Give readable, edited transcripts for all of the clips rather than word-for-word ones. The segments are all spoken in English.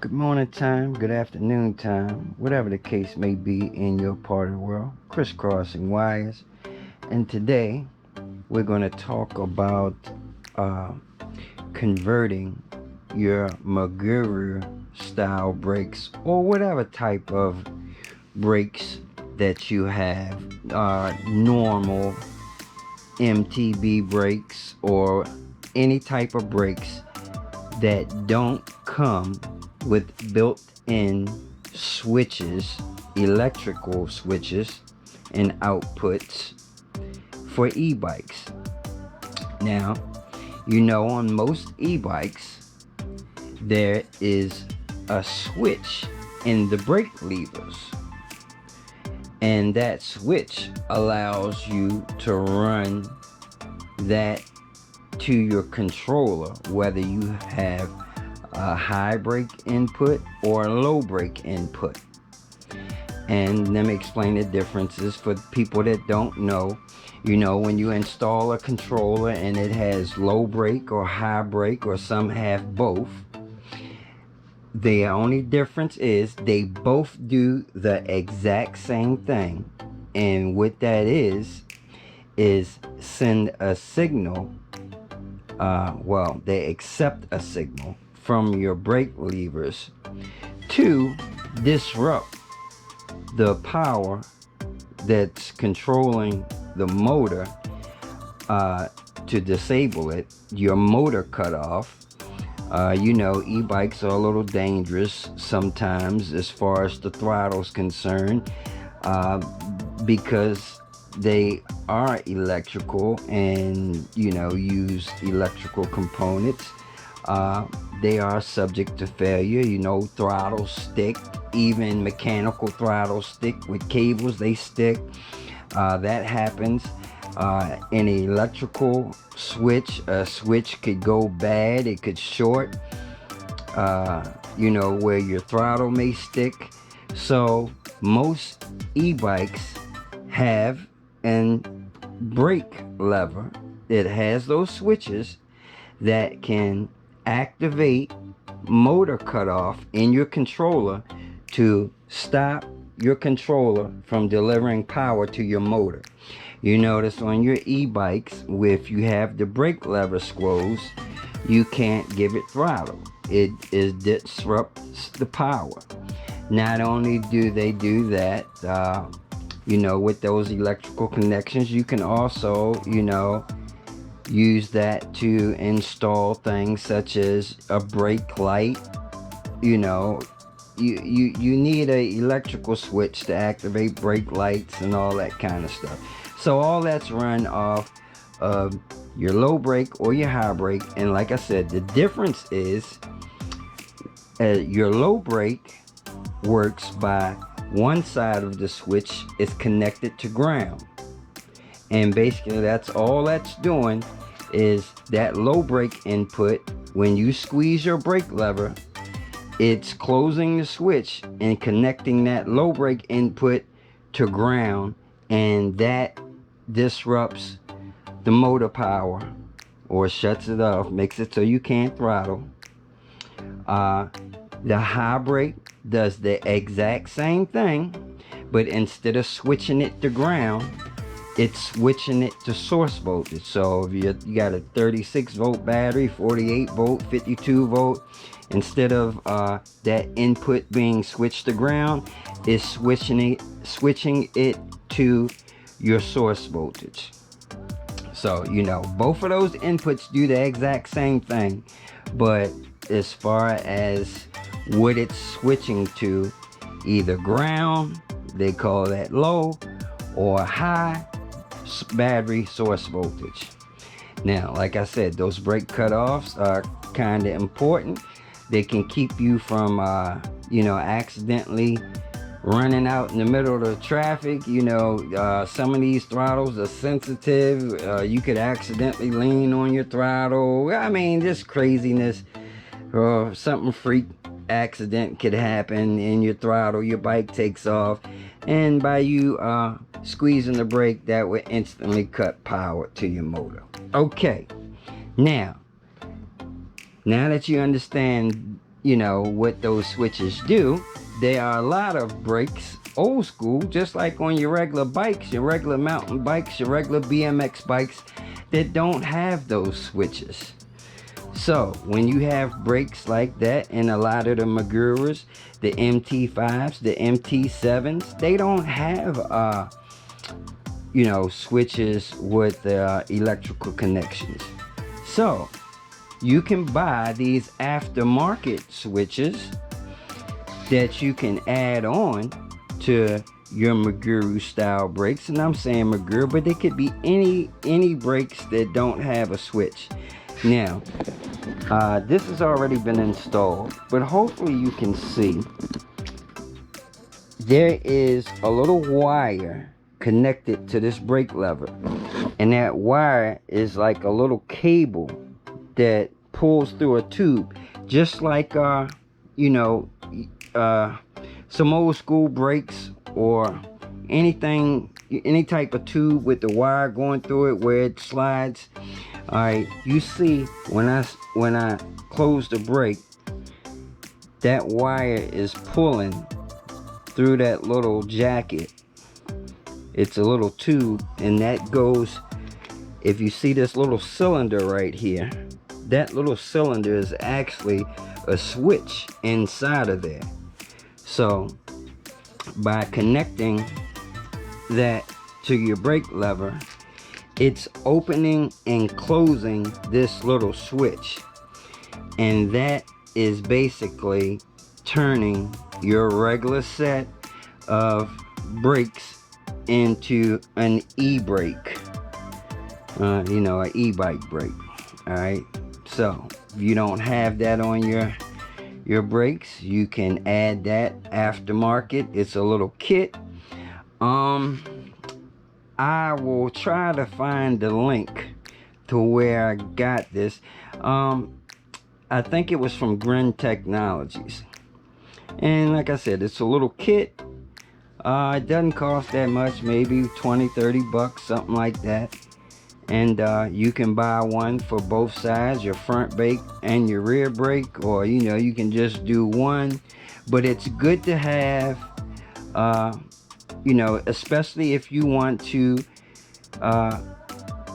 Good morning time, good afternoon time, whatever the case may be in your part of the world, crisscrossing wires. And today we're going to talk about uh, converting your Maguru style brakes or whatever type of brakes that you have, normal MTB brakes or any type of brakes that don't come with built-in switches, electrical switches and outputs for e-bikes. Now, you know, on most e-bikes there is a switch in the brake levers, and that switch allows you to run that to your controller, whether you have a high brake input or a low brake input. And let me explain the differences for people that don't know. You know, when you install a controller and it has low brake or high brake, or some have both, the only difference is they both do the exact same thing. And what that is send a signal. Well, they accept a signal from your brake levers to disrupt the power that's controlling the motor, to disable it, your motor cutoff. You know, e-bikes are a little dangerous sometimes as far as the throttle's concerned, because they are electrical and, you know, use electrical components. They are subject to failure. You know, throttles stick, even mechanical throttles stick with cables, they stick. That happens. An electrical switch, a switch could go bad, it could short, you know, where your throttle may stick. So most e-bikes have a brake lever that has those switches that can activate motor cutoff in your controller to stop your controller from delivering power to your motor. You notice on your e-bikes, if you have the brake lever closed, you can't give it throttle. It disrupts the power. Not only do they do that, you know, with those electrical connections, you can also, you know, use that to install things such as a brake light. You know, you need a electrical switch to activate brake lights and all that kind of stuff. So all that's run off of your low brake or your high brake. And like I said, the difference is your low brake works by one side of the switch is connected to ground, and basically that's all that's doing is that low brake input. When you squeeze your brake lever, it's closing the switch and connecting that low brake input to ground, and that disrupts the motor power or shuts it off, makes it so you can't throttle. The high brake does the exact same thing, but instead of switching it to ground, it's switching it to source voltage. So if you got a 36 volt battery, 48 volt, 52 volt, instead of that input being switched to ground, it's switching it to your source voltage. So, you know, both of those inputs do the exact same thing, but as far as what it's switching to, either ground, they call that low, or high battery source voltage. Now, like I said, those brake cutoffs are kind of important. They can keep you from, you know, accidentally running out in the middle of the traffic. You know, some of these throttles are sensitive. You could accidentally lean on your throttle. I mean, just craziness. Or something freak accident could happen in your throttle, your bike takes off, and by you squeezing the brake, that would instantly cut power to your motor. Okay, now that you understand you know, what those switches do. There are a lot of brakes, old school, just like on your regular bikes, your regular mountain bikes, your regular BMX bikes, that don't have those switches. So when you have brakes like that, and a lot of the Maguras, the MT5s, the MT7s, they don't have you know, switches with electrical connections. So you can buy these aftermarket switches that you can add on to your Maguru style brakes. And I'm saying Maguru, but they could be any brakes that don't have a switch. Now this has already been installed, but hopefully you can see there is a little wire connected to this brake lever, and that wire is like a little cable that pulls through a tube, just like you know, some old school brakes or anything, any type of tube with the wire going through it where it slides. All right, you see when I close the brake, that wire is pulling through that little jacket. It's a little tube, and that goes, if you see this little cylinder right here, that little cylinder is actually a switch inside of there. So by connecting that to your brake lever, it's opening and closing this little switch, and that is basically turning your regular set of brakes into an e-brake, you know, an e-bike brake. All right, so if you don't have that on your brakes, you can add that aftermarket. It's a little kit. I will try to find the link to where I got this. I think it was from Grin Technologies, and like I said, it's a little kit. It doesn't cost that much, maybe 20-30 bucks, something like that. And you can buy one for both sides, your front brake and your rear brake, or you know, you can just do one. But it's good to have, you know, especially if you want to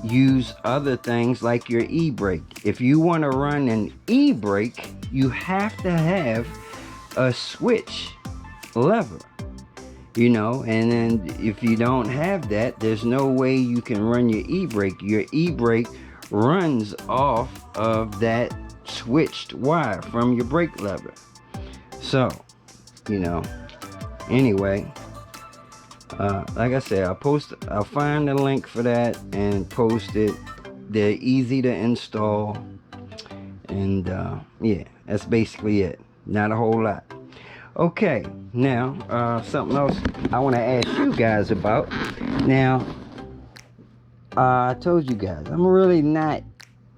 use other things like your e-brake. If you want to run an e-brake, you have to have a switch lever, you know, and then if you don't have that, there's no way you can run your e-brake. Your e-brake runs off of that switched wire from your brake lever. So, you know, anyway, like I said, I'll find the link for that and post it. They're easy to install, and yeah, that's basically it. Not a whole lot. Okay, now something else I want to ask you guys about. Now, I told you guys I'm really not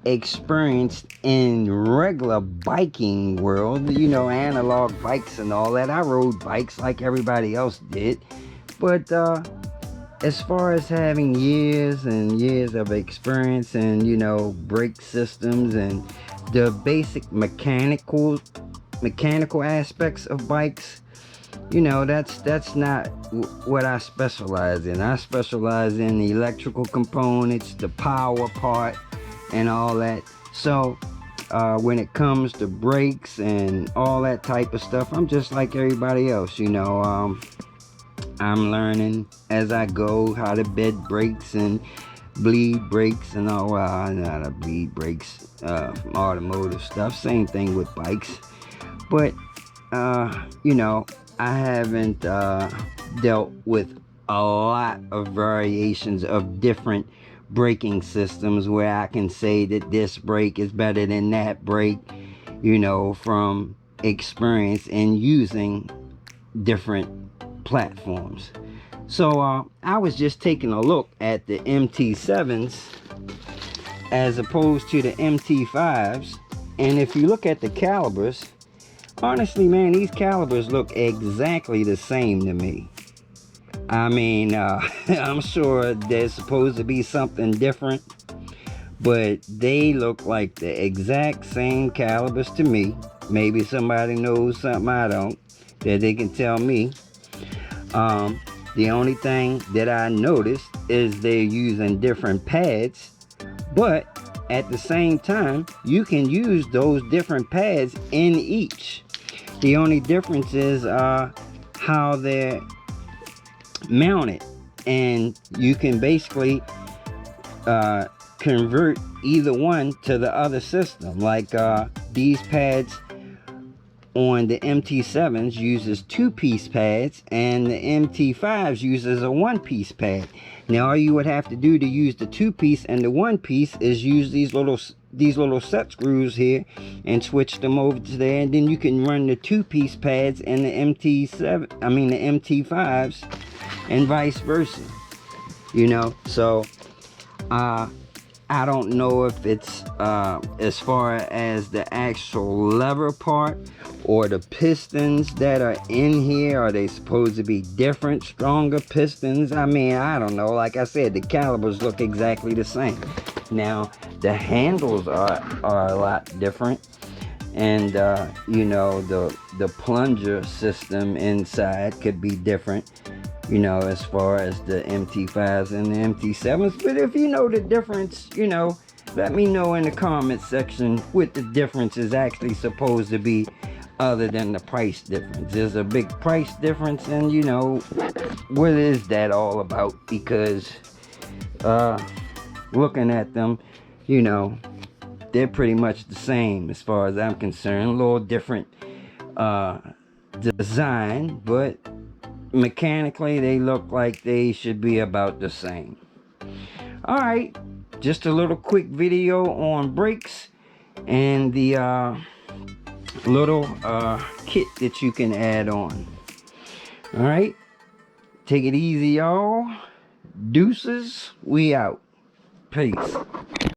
experienced in regular biking world, you know, analog bikes and all that. I rode bikes like everybody else did, but as far as having years and years of experience and, you know, brake systems and the basic mechanical aspects of bikes, you know, that's not what I specialize in. I specialize in the electrical components, the power part, and all that. So when it comes to brakes and all that type of stuff, I'm just like everybody else, you know. I'm learning as I go how to bed brakes and bleed brakes and all. Well, I know how to bleed brakes from automotive stuff. Same thing with bikes. But, you know, I haven't dealt with a lot of variations of different braking systems where I can say that this brake is better than that brake, you know, from experience in using different platforms. So I was just taking a look at the MT7s as opposed to the MT5s, and if you look at the calibers, honestly, man, these calibers look exactly the same to me. I mean, I'm sure there's supposed to be something different, but they look like the exact same calibers to me. Maybe somebody knows something I don't that they can tell me. The only thing that I noticed is they're using different pads, but at the same time, you can use those different pads in each. The only difference is how they're mounted, and you can basically convert either one to the other system. Like these pads on the MT7s uses 2-piece pads, and the MT5s uses a 1-piece pad. Now all you would have to do to use the 2-piece and the 1-piece is use these little set screws here and switch them over to there, and then you can run the 2-piece pads in the the MT5s and vice versa. You know, so I don't know if it's as far as the actual lever part or the pistons that are in here. Are they supposed to be different, stronger pistons? I mean, I don't know. Like I said, the calibers look exactly the same. Now, the handles are a lot different. And, you know, the plunger system inside could be different, you know, as far as the MT5s and the MT7s. But if you know the difference, you know, let me know in the comment section what the difference is actually supposed to be, other than the price difference. There's a big price difference, and you know, what is that all about? Because looking at them, you know, they're pretty much the same as far as I'm concerned. A little different design, but mechanically they look like they should be about the same. All right, just a little quick video on brakes and the little kit that you can add on. All right, take it easy, y'all. Deuces, we out. Peace.